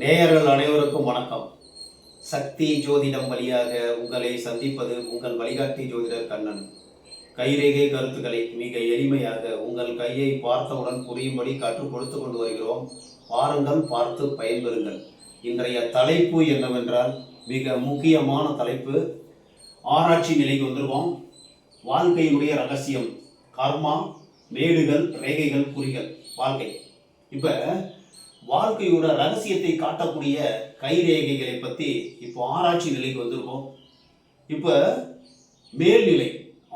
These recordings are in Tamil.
நேயர்கள் அனைவருக்கும் வணக்கம். சக்தி ஜோதிடம் வழியாக உங்களை சந்திப்பது உங்கள் வழிகாட்டி ஜோதிடர் கண்ணன். கைரேகை கருத்துக்களை மிக எளிமையாக உங்கள் கையை பார்த்தவுடன் புரியும்படி கற்றுக் கொடுத்து கொண்டு வருகிறோம். பாருங்கள், பார்த்து பயன்பெறுங்கள். இன்றைய தலைப்பு என்னவென்றால் மிக முக்கியமான தலைப்பு. ஆராய்ச்சி நிலைக்கு வந்துருவோம். வாழ்க்கையினுடைய ரகசியம், கர்மா, மேடுகள், ரேகைகள், குறிகள், வாழ்க்கை. இப்போ வாழ்க்கையோட ரகசியத்தை காட்டக்கூடிய கைரேகைகளை பற்றி இப்போ ஆராய்ச்சி நிலைக்கு வந்திருக்கோம். இப்போ மேல்நிலை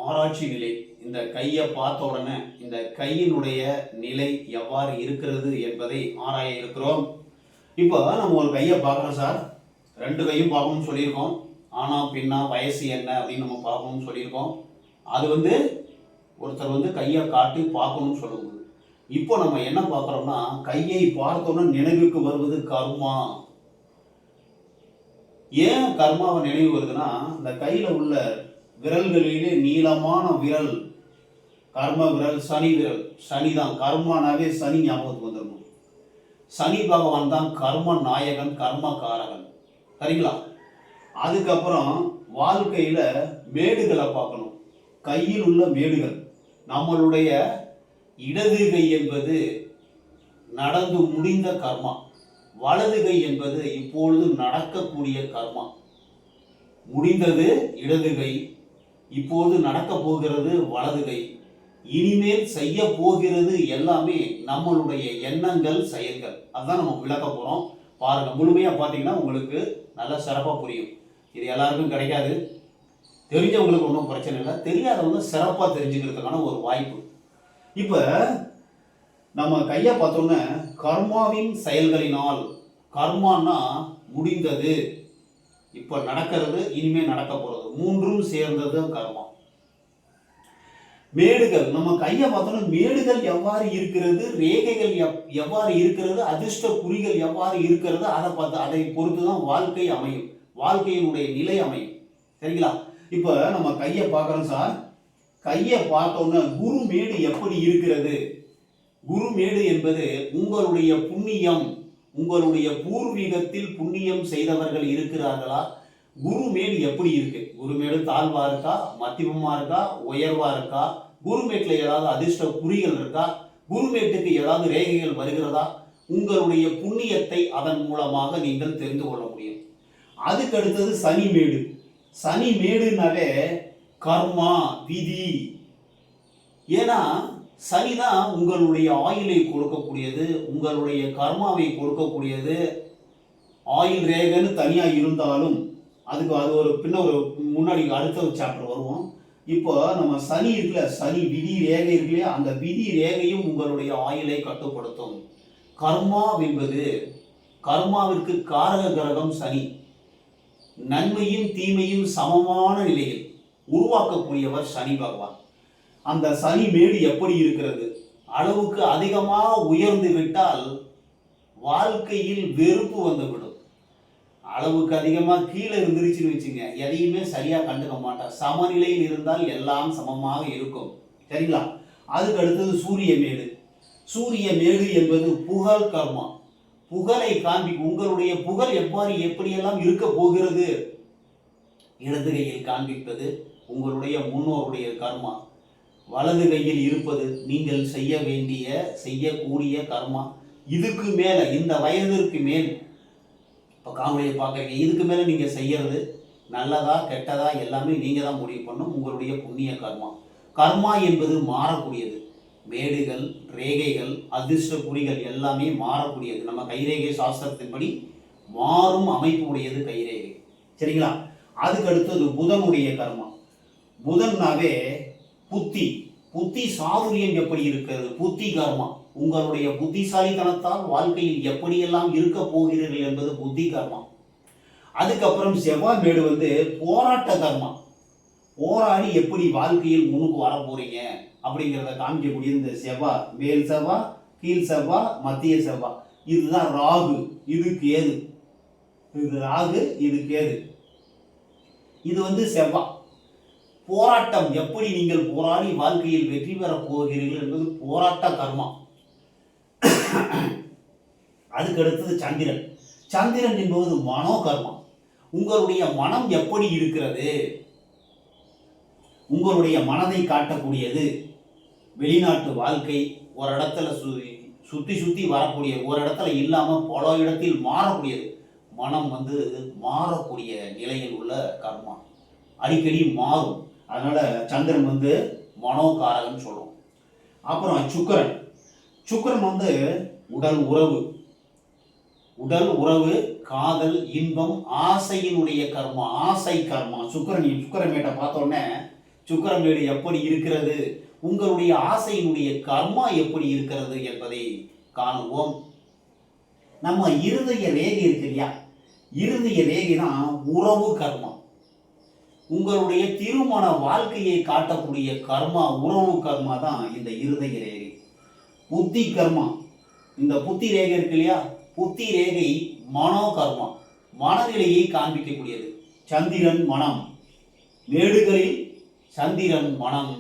ஆராய்ச்சி நிலை, இந்த கையை பார்த்த உடனே இந்த கையினுடைய நிலை எவ்வாறு இருக்கிறது என்பதை ஆராய இருக்கிறோம். இப்போ நம்ம ஒரு கையை பார்க்குறோம் சார், ரெண்டு கையும் பார்க்கணும்னு சொல்லியிருக்கோம். ஆனால் பின்னா வயசு என்ன அப்படின்னு நம்ம பார்க்கணும்னு சொல்லியிருக்கோம். அது ஒருத்தர் கையை காட்டி பார்க்கணும்னு சொல்லும்போது இப்போ நம்ம என்ன பார்க்குறோம்னா, கையை பார்த்தோன்னா நினைவுக்கு வருவது கர்மா. ஏன் கர்மாவை நினைவு வருதுன்னா, இந்த கையில் உள்ள விரல்களிலே நீளமான விரல் கர்ம விரல், சனி விரல். சனி தான் கர்மானாவே, சனி ஞாபகத்துக்கு வந்துடணும். சனி பகவான் தான் கர்ம நாயகன், கர்ம காரகன். சரிங்களா? அதுக்கப்புறம் வாழ்க்கையில் மேடுகளை பார்க்கணும். கையில் உள்ள மேடுகள், நம்மளுடைய இடது கை என்பது நடந்து முடிந்த கர்மா, வலது கை என்பது இப்பொழுது நடக்கக்கூடிய கர்மா. முடிந்தது இடது கை, இப்போது நடக்க போகிறது வலது கை, இனிமேல் செய்ய போகிறது எல்லாமே நம்மளுடைய எண்ணங்கள், செயல்கள். அதுதான் நம்ம விளக்க போகிறோம். பாருங்கள், முழுமையாக பார்த்தீங்கன்னா உங்களுக்கு நல்லா சிறப்பாக புரியும். இது எல்லாருக்கும் கிடைக்காது. தெரிஞ்சவங்களுக்கு ஒன்றும் பிரச்சனை இல்லை, தெரியாதவங்க சிறப்பாக தெரிஞ்சுக்கிறதுக்கான ஒரு வாய்ப்பு. இப்போ நம்ம கையை பார்த்தோன்னே கர்மாவின் செயல்களினால், கர்மானா முடிந்தது, இப்போ நடக்கிறது, இனிமேல் நடக்க போகிறது, மூன்றும் சேர்ந்தது கர்மா. மேடுகள், நம்ம கையை பார்த்தோன்னா மேடுகள் எவ்வாறு இருக்கிறது, ரேகைகள் எவ்வாறு இருக்கிறது, அதிர்ஷ்ட குறிகள் எவ்வாறு இருக்கிறது, அதை பொறுத்து தான் வாழ்க்கை அமையும், வாழ்க்கையினுடைய நிலை அமையும். சரிங்களா? இப்போ நம்ம கையை பார்க்குறோம் சார், கையை பார்த்தோன்னா குருமேடு எப்படி இருக்கிறது? குருமேடு என்பது உங்களுடைய புண்ணியம், உங்களுடைய பூர்வீகத்தில் புண்ணியம் செய்தவர்கள் இருக்கிறார்களா? குருமேடு எப்படி இருக்கு? குருமேடு தாழ்வா இருக்கா, மத்தியமா இருக்கா, உயர்வா இருக்கா? குருமேட்டில் ஏதாவது அதிர்ஷ்ட குறிகள் இருக்கா? குருமேட்டுக்கு ஏதாவது ரேகைகள் வருகிறதா? உங்களுடைய புண்ணியத்தை அதன் மூலமாக நீங்கள் தெரிந்து கொள்ள முடியும். அதுக்கு அடுத்தது சனிமேடு. சனிமேடுனாலே கர்மா, விதி. ஏன்னா சனிதான் உங்களுடைய ஆயுளை கொடுக்கக்கூடியது, உங்களுடைய கர்மாவை கொடுக்கக்கூடியது. ஆயுள் ரேகைன்னு தனியாக இருந்தாலும் அது ஒரு முன்னாடி அடுத்த ஒரு சாப்டர் வருவோம். இப்போ நம்ம சனி இருக்குல்ல, சனி விதி ரேகை இருக்குல்லையா, அந்த விதி ரேகையும் உங்களுடைய ஆயுளை கட்டுப்படுத்தும். கர்மா என்பது, கர்மாவிற்கு காரக கிரகம் சனி. நன்மையும் தீமையும் சமமான நிலையில் உருவாக்கக்கூடியவர் சனி பகவான். அந்த சனி மேடு எப்படி இருக்கிறது? அளவுக்கு அதிகமாக உயர்ந்து விட்டால் வாழ்க்கையில் வெறுப்பு வந்துவிடும். அளவுக்கு அதிகமாக கீழே இருந்துருச்சுன்னு வச்சுங்க, எதையுமே சரியாக கண்டுக்க மாட்டார். சமநிலையில் இருந்தால் எல்லாம் சமமாக இருக்கும். சரிங்களா? அதுக்கு அடுத்தது சூரிய மேடு. சூரிய மேடு என்பது புகழ் கர்மா. புகழை காண்பிக்கும். உங்களுடைய புகழ் எப்படியெல்லாம் இருக்க போகிறது? இடது கையில் காண்பிப்பது உங்களுடைய முன்னோருடைய கர்மா. வலது கையில் இருப்பது நீங்கள் செய்யக்கூடிய கர்மா. இதுக்கு மேலே, இந்த வயதிற்கு மேல், இப்போ காமெடியை பார்க்குறீங்க, இதுக்கு மேலே நீங்கள் செய்யறது நல்லதா கெட்டதா எல்லாமே நீங்கள் தான் முடிவு பண்ணும். உங்களுடைய புண்ணிய கர்மா. கர்மா என்பது மாறக்கூடியது. மேடுகள், ரேகைகள், அதிர்ஷ்ட குறிகள் எல்லாமே மாறக்கூடியது. நம்ம கைரேகை சாஸ்திரத்தின்படி மாறும் அமைப்பு உடையது கைரேகை. சரிங்களா? அதுக்கு அடுத்தது புதனுடைய கர்மா. புதன்னாவே புத்தி. புத்தி சாதுரியம் எப்படி இருக்கிறது? புத்தி கர்மா. உங்களுடைய புத்திசாலித்தனத்தால் வாழ்க்கையில் எப்படியெல்லாம் இருக்க போகிறீர்கள் என்பது புத்தி கர்மா. அதுக்கப்புறம் செவ்வாய் மேடு போராட்ட கர்மா. போராடி எப்படி வாழ்க்கையில் முன்னுக்கு வர போறீங்க அப்படிங்கிறத காமிக்கக்கூடிய இந்த செவ்வாய், மேல் செவ்வாய், கீழ் செவ்வாய், மத்திய செவ்வாய். இதுதான் ராகு, இது கேது. இது ராகு, இது கேது. இது செவ்வாய். போராட்டம், எப்படி நீங்கள் போராடி வாழ்க்கையில் வெற்றி பெறப் போகிறீர்கள் என்பது போராட்ட கர்மா. அதுக்கு அடுத்தது சந்திரன். சந்திரன் என்பது மனோ கர்மா. உங்களுடைய மனம் எப்படி இருக்கிறது, உங்களுடைய மனதை காட்டக்கூடியது. வெளிநாட்டு வாழ்க்கை, ஒரு இடத்துல சுத்தி சுத்தி வரக்கூடிய, ஒரு இடத்துல இல்லாம பல இடத்தில் மாறக்கூடியது. மனம் மாறக்கூடிய நிலையில் உள்ள கர்மா அடிக்கடி மாறும். அதனால சந்திரன் மனோகாரகன்னு சொல்றோம். அப்புறம் சுக்கிரன். சுக்கிரன் உடல் உறவு, காதல், இன்பம், ஆசையினுடைய கர்மா, ஆசை கர்மா. சுக்கிரமேட்டை பார்த்தோன்னே சுக்கிரமேடு எப்படி இருக்கிறது, உங்களுடைய ஆசையினுடைய கர்மா எப்படி இருக்கிறது என்பதை காணுவோம். நம்ம இருதய ரேகை இருக்கு இல்லையா, இருதய ரேகை தான் உறவு கர்மா. உங்களுடைய திருமண வாழ்க்கையை காட்டக்கூடிய கர்மா, உறவு கர்மா தான் இந்த இருதய ரேகை. புத்தி கர்மா, இந்த புத்தி ரேகை இருக்கு இல்லையா, புத்தி ரேகை மனோ கர்மா, மனநிலையை காண்பிக்கக்கூடியது. சந்திரன் மனம், மேடுகளில் சந்திரன் மனம்,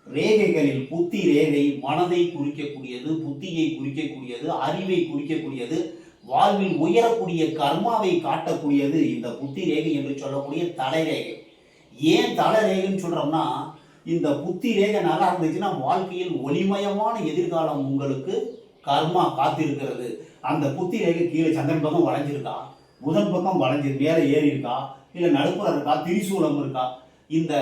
ரேகைகளில் புத்தி ரேகை மனதை குறிக்கக்கூடியது, புத்தியை குறிக்கக்கூடியது, அறிவை குறிக்கக்கூடியது, வாழ்வில் உயரக்கூடிய கர்மாவை காட்டக்கூடியது இந்த புத்தி ரேகை என்று சொல்லக்கூடிய தலைரேகை. ஏன் தலைரேகைன்னு சொல்றோம்னா, இந்த புத்தி ரேகை நல்லா இருந்துச்சுன்னா வாழ்க்கையில் ஒளிமயமான எதிர்காலம் உங்களுக்கு கர்மா காத்திருக்கிறது. அந்த புத்தி ரேகை கீழே சந்திரன் பக்கம் வளைஞ்சிருக்கா, புதன் பக்கம் வளைஞ்சு மேலே ஏறி இருக்கா, இல்லை நடுப்புற இருக்கா, திரிசூலம் இருக்கா, இந்த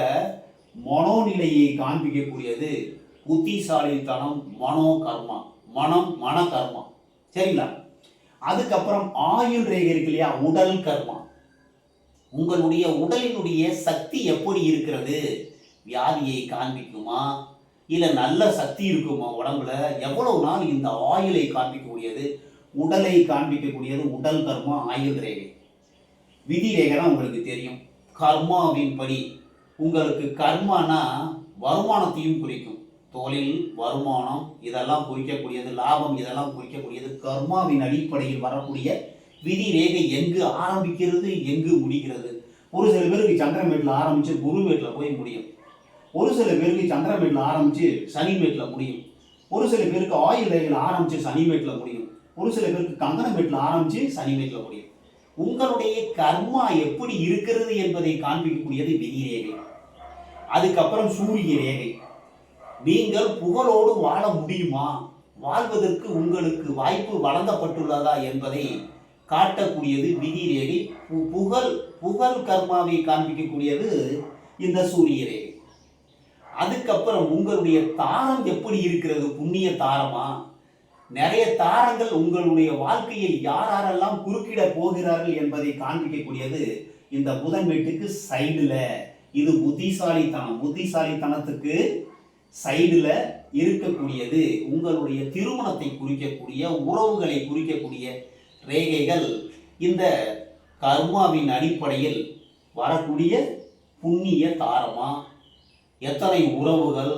மனோநிலையை காண்பிக்கக்கூடியது புத்திசாலித்தனம், மனோ கர்மா, மன கர்மா. சரிங்களா? அதுக்கப்புறம் ஆயுள் ரேகை இருக்கு இல்லையா, உடல் கர்மா. உங்களுடைய உடலினுடைய சக்தி எப்படி இருக்கிறது, வியாதியை காண்பிக்குமா, இல்லை நல்ல சக்தி இருக்குமா உடம்புல, எவ்வளவு நாள் இந்த ஆயுளை காண்பிக்கக்கூடியது, உடலை காண்பிக்கக்கூடியது உடல் கர்மா, ஆயுள் ரேகை. விதி ரேகை தான் உங்களுக்கு தெரியும். கர்மாவின் படி உங்களுக்கு கர்மானா வருமானத்தையும் குறிக்கும். தொழில், வருமானம் இதெல்லாம் குறிக்கக்கூடியது, லாபம் இதெல்லாம் குறிக்கக்கூடியது. கர்மாவின் அடிப்படையில் வரக்கூடிய விதி ரேகை எங்கு ஆரம்பிக்கிறது, எங்கு முடிகிறது. ஒரு சில பேருக்கு சந்திரன் வீட்டில் ஆரம்பித்து குரு வீட்டில் போய் முடியும். ஒரு சில பேருக்கு சந்திரன் வீட்டில் ஆரம்பித்து சனி வீட்டில் முடியும். ஒரு சில பேருக்கு ஆயுள் ரேகையில் ஆரம்பித்து சனி வீட்டில் முடியும். ஒரு சில பேருக்கு கங்கணம் வீட்டில் ஆரம்பித்து சனி வீட்டில் முடியும். உங்களுடைய கர்மா எப்படி இருக்கிறது என்பதை காண்பிக்கக்கூடியது விதி ரேகை. அதுக்கப்புறம் சூரிய ரேகை. நீங்கள் புகழோடு வாழ முடியுமா, வாழ்வதற்கு உங்களுக்கு வாய்ப்பு வழங்கப்பட்டுள்ளதா என்பதை காட்டக்கூடியது விதி ரேகை. புகழ் கர்மாவை காண்பிக்கக்கூடியது இந்த சூரிய ரேகை. அதுக்கப்புறம் உங்களுடைய தாரம் எப்படி இருக்கிறது, புண்ணிய தாரமா. நிறைய தாரங்கள் உங்களுடைய வாழ்க்கையில் யாரெல்லாம் குறுக்கிட போகிறார்கள் என்பதை காண்பிக்கக்கூடியது இந்த புதன் வீட்டுக்கு சைடுல. இது புத்திசாலித்தனத்துக்கு சைடுல இருக்கக்கூடியது. உங்களுடைய திருமணத்தை குறிக்கக்கூடிய, உறவுகளை குறிக்கக்கூடிய ரேகைகள் இந்த கர்மாவின் அடிப்படையில் வரக்கூடிய புண்ணிய தாரமா, எத்தனை உறவுகள்,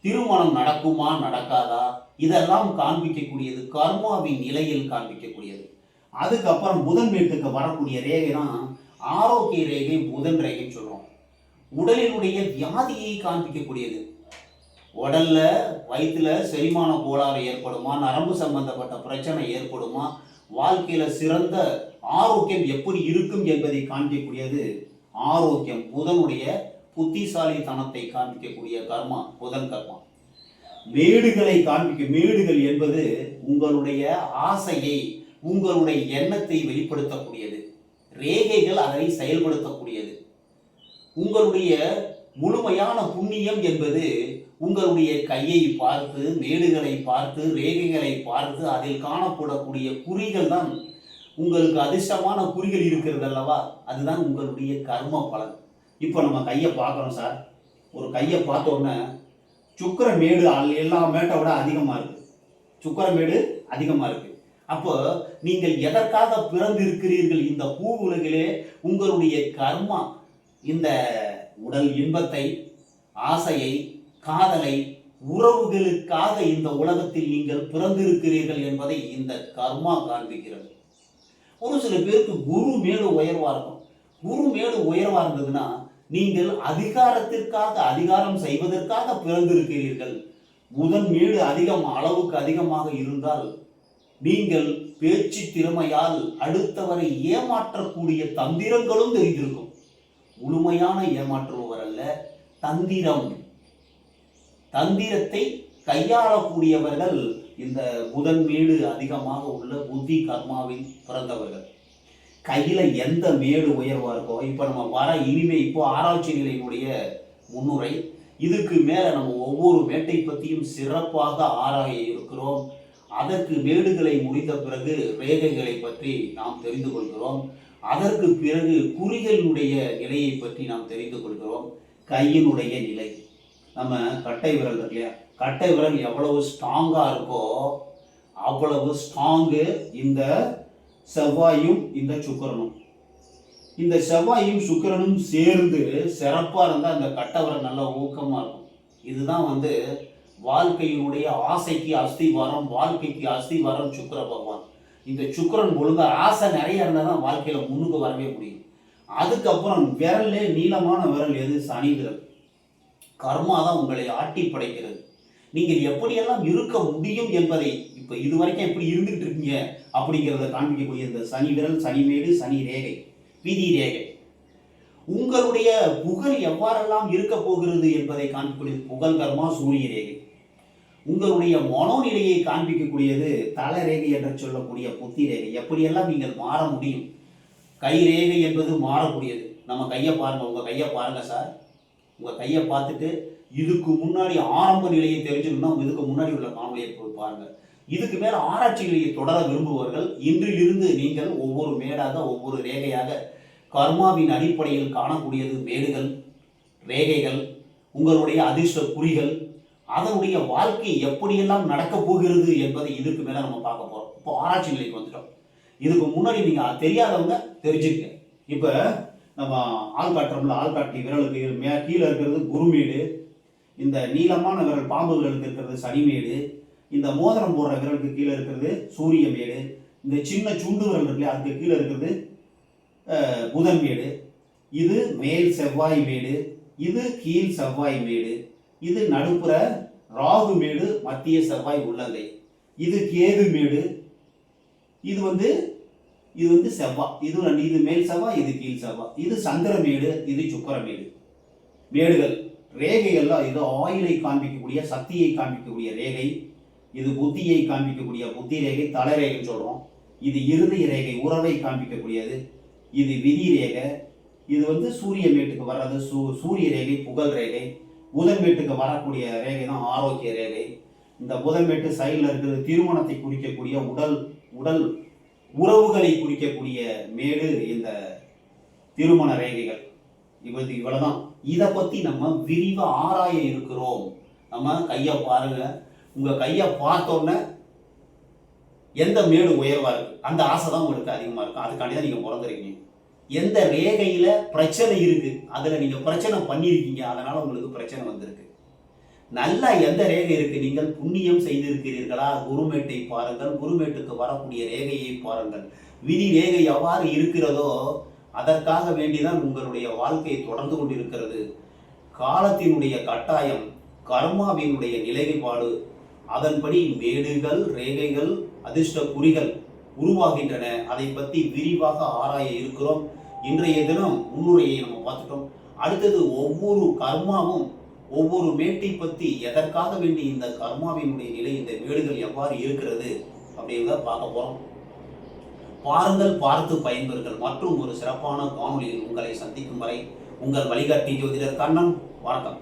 திருமணம் நடக்குமா நடக்காதா, இதெல்லாம் காண்பிக்கக்கூடியது கர்மாவின் நிலையில் காண்பிக்கக்கூடியது. அதுக்கப்புறம் புதன் வீட்டுக்கு வரக்கூடிய ரேகை தான் ஆரோக்கிய ரேகை, புதன் ரேகைன்னு சொல்றோம். உடலினுடைய வியாதியை காண்பிக்கக்கூடியது. உடல்ல வயிற்றுல செரிமான கோளாறு ஏற்படுமா, நரம்பு சம்பந்தப்பட்ட பிரச்சனை ஏற்படுமா, வாழ்க்கையில சிறந்த ஆரோக்கியம் எப்படி இருக்கும் என்பதை காண்பிக்கக்கூடியது ஆரோக்கியம். புதனுடைய புத்திசாலித்தனத்தை காண்பிக்கக்கூடிய கர்மா புதன் கர்மா. மேடுகள் என்பது உங்களுடைய ஆசையை, உங்களுடைய எண்ணத்தை வெளிப்படுத்தக்கூடியது. ரேகைகள் அதை செயல்படுத்தக்கூடியது. உங்களுடைய முழுமையான புண்ணியம் என்பது உங்களுடைய கையை பார்த்து, மேடுகளை பார்த்து, ரேகைகளை பார்த்து அதில் காணப்படக்கூடிய குறிகள் தான் உங்களுக்கு அதிர்ஷ்டமான குறிகள் இருக்கிறது அல்லவா, அதுதான் உங்களுடைய கர்ம பலன். இப்போ நம்ம கையை பார்க்குறோம் சார். ஒரு கையை பார்த்தோன்னே சுக்கிரமேடு எல்லா மேட்டை விட அதிகமாக இருக்குது. சுக்கிரமேடு அதிகமாக இருக்குது. அப்போ நீங்கள் எதற்காக பிறந்திருக்கிறீர்கள் இந்த பூ உலகிலே, உங்களுடைய கர்மா இந்த உடல் இன்பத்தை, ஆசையை, காதலை, உறவுகளுக்காக இந்த உலகத்தில் நீங்கள் பிறந்திருக்கிறீர்கள் என்பதை இந்த கர்மா காண்பிக்கிறது. ஒரு சில பேருக்கு குரு மேடு உயர்வா இருக்கும். குரு மேடு உயர்வா இருந்ததுன்னா நீங்கள் அதிகாரத்திற்காக, அதிகாரம் செய்வதற்காக பிறந்திருக்கிறீர்கள். புதன் மேடு அளவுக்கு அதிகமாக இருந்தால் நீங்கள் பேச்சு திறமையால் அடுத்தவரை ஏமாற்றக்கூடிய தந்திரங்களும் தெரிந்திருக்கும். முழுமையான ஏமாற்றுபவர் அல்ல, தந்திரத்தை கையாளக்கூடியவர்கள் இந்த புதன் மேடு அதிகமாக உள்ள புத்தி கர்மாவில் பிறந்தவர்கள். கையில எந்த மேடு உயர்வா இருக்கோ, இப்ப நம்ம இனிமே இப்போ ஆராய்ச்சி நிலையினுடைய முன்னுரை, இதுக்கு மேல நம்ம ஒவ்வொரு மேட்டை பற்றியும் சிறப்பாக ஆராய இருக்கிறோம். அதற்கு மேடுகளை முடிந்த பிறகு ரேகைகளை பற்றி நாம் தெரிந்து கொள்கிறோம். அதற்கு பிறகு குறிகளுடைய நிலையை பற்றி நாம் தெரிந்து கொள்கிறோம். கையினுடைய நிலை, நம்ம கட்டை விரல் இருக்கு இல்லையா, கட்டை விரல் எவ்வளவு ஸ்ட்ராங்கா இருக்கோ அவ்வளவு ஸ்ட்ராங்கு இந்த செவ்வாயும் இந்த சுக்கிரனும். இந்த செவ்வாயும் சுக்கிரனும் சேர்ந்து சிறப்பா இருந்தா அந்த கட்டை விரல் நல்ல ஊக்கமா இருக்கும். இதுதான் வாழ்க்கையினுடைய ஆசைக்கு அஸ்திவாரம், வாழ்க்கைக்கு அஸ்திவாரம் சுக்கிர பகவான். இந்த சுக்கிரன் ஒழுங்கா ஆசை நிறைய இருந்தால் தான் வாழ்க்கையில முன்னுக்கு வரவே முடியும். அதுக்கப்புறம் விரல்லே நீளமான விரல் எது? சனி விரல். கர்மா தான் உங்களை ஆட்டி படைக்கிறது. நீங்கள் எப்படியெல்லாம் இருக்க முடியும் என்பதை இப்ப இதுவரைக்கும் எப்படி இருந்துகிட்டு இருக்கீங்க அப்படிங்கிறத காண்பிக்கக்கூடிய இந்த சனி விரல், சனிமேடு, சனி ரேகை, விதி ரேகை, உங்களுடைய புகழ் எவ்வாறெல்லாம் இருக்க போகிறது என்பதை காண்பிக்கக்கூடியது புகழ் கர்மா, சூரிய ரேகை. உங்களுடைய மனோநிலையை காண்பிக்கக்கூடியது தலை ரேகை என்று சொல்லக்கூடிய புத்தி ரேகை. எப்படியெல்லாம் நீங்கள் மாற முடியும். கை ரேகை என்பது மாறக்கூடியது. நம்ம கையை பாருங்க, உங்க கையை பாருங்க சார். உங்க கையை பார்த்துட்டு இதுக்கு முன்னாடி ஆரம்ப நிலையை தெரிஞ்சுக்கணும்னா இதுக்கு முன்னாடி உள்ள காணொலியை பாருங்க. இதுக்கு மேல ஆராய்ச்சிகளையை தொடர விரும்புபவர்கள் இன்றிலிருந்து நீங்கள் ஒவ்வொரு மேடாக, ஒவ்வொரு ரேகையாக கர்மாவின் அடிப்படையில் காணக்கூடியது மேடுகள், ரேகைகள், உங்களுடைய அதிர்ஷ்ட குறிகள், அதனுடைய வாழ்க்கை எப்படியெல்லாம் நடக்கப் போகிறது என்பதை இதுக்கு மேல நம்ம பார்க்க போறோம். இப்போ ஆராய்ச்சி நிலைக்கு வந்துட்டோம். இதுக்கு முன்னாடி நீங்க தெரியாதவங்க தெரிஞ்சுக்க. இப்ப நம்ம ஆள்காட்டுறோம்ல, ஆள்காட்டி விரலுக்கு கீழே இருக்கிறது குருமேடு, இந்த நீளமான விரல் பாம்பு விரலுக்கு இருக்கிறது சனிமேடு, இந்த மோதிரம் போடுற விரலுக்கு கீழே இருக்கிறது சூரிய மேடு, இந்த சின்ன சுண்டு விரல் இருக்குல்ல அதுக்கு கீழே இருக்கிறது புதன் மேடு, இது மேல் செவ்வாய் மேடு, இது கீழ் செவ்வாய் மேடு, இது நடுப்புற ராகு மேடு, மத்திய செவ்வாய் உள்ளங்கை, இது கேது மேடு, இது செவ்வாய், இது மேல் செவ்வாய், இது கீழ் செவ்வாய், இது சந்திரமேடு, இது சுக்கிரமேடு. மேடுகள் ரேகைகள்லாம் இது ஆயிலை காண்பிக்கக்கூடிய, சக்தியை காண்பிக்கக்கூடிய ரேகை, இது புத்தியை காண்பிக்கக்கூடிய புத்தி ரேகை, தலைரேகைன்னு சொல்றோம். இது இறுதி ரேகை, உறவை காண்பிக்கக்கூடியது. இது விதி ரேகை. இது சூரிய மேட்டுக்கு வர்றது சூரிய ரேகை, புகழ் ரேகை. புதன் மேட்டுக்கு வரக்கூடிய ரேகை தான் ஆரோக்கிய ரேகை. இந்த புதன் மேட்டு சைடில் இருக்கிறது திருமணத்தை குறிக்கக்கூடிய உடல் உறவுகளை குறிக்கக்கூடிய மேடு இந்த திருமண ரேகைகள். இவ்வளவுதான். இதை பத்தி நம்ம விரிவா ஆராய இருக்கிறோம். நம்ம கையை பாருங்க. உங்க கையை பார்த்தோன்னே எந்த மேடு உயர்வா இருக்கு அந்த ஆசை தான் உங்களுக்கு அதிகமா இருக்கும். அதுக்காண்டி தான் நீங்க பிறந்திருக்கீங்க. எந்த ரேகையில பிரச்சனை இருக்கு அதுல நீங்க பிரச்சனை பண்ணியிருக்கீங்க, அதனால உங்களுக்கு பிரச்சனை வந்திருக்கு. நல்லா எந்த ரேகை இருக்கு, நீங்கள் புண்ணியம் செய்திருக்கிறீர்களா, குருமேட்டை பாருங்கள். குருமேட்டுக்கு வரக்கூடிய ரேகையை பாருங்கள். விதி ரேகை எவ்வாறு இருக்கிறதோ அதற்காக வேண்டிதான் உங்களுடைய வாழ்க்கை தொடர்ந்து கொண்டிருக்கிறது. காலத்தினுடைய கட்டாயம், கர்மாவினுடைய நிலைப்பாடு, அதன்படி மேடுகள், ரேகைகள், அதிர்ஷ்ட குறிகள் உருவாகின்றன. அதை பற்றி விரிவாக ஆராய இருக்கிறோம். இன்றைய தினம் முன்னுரையை நம்ம பார்த்துட்டோம். அடுத்தது ஒவ்வொரு கர்மாவும், ஒவ்வொரு மேட்டை பற்றி, எதற்காக வேண்டி இந்த கர்மாவினுடைய நிலை, இந்த மேடுகள் எவ்வாறு இருக்கிறது அப்படிங்கிறத பார்க்க போறோம். பாருங்கள், பார்த்து பயன்பெறுங்கள். மற்றும் ஒரு சிறப்பான காணொலியில் உங்களை சந்திக்கும் வரை உங்கள் வழிகாட்டி ஜோதிடர் கண்ணன். வணக்கம்.